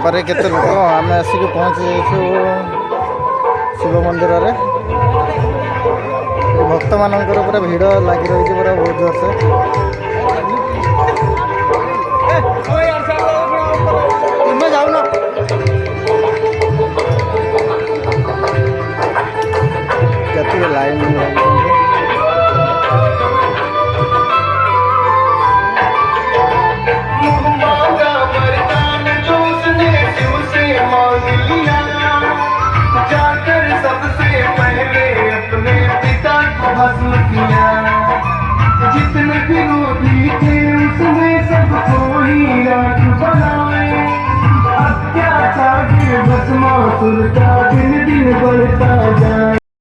बाबारे केते लोक आम आसिक पहुँची जाइछु शिव मंदिर रे भक्त मानकर पूरा भिड़ लगी रही पूरा बहुत जोर से जाऊना लाइन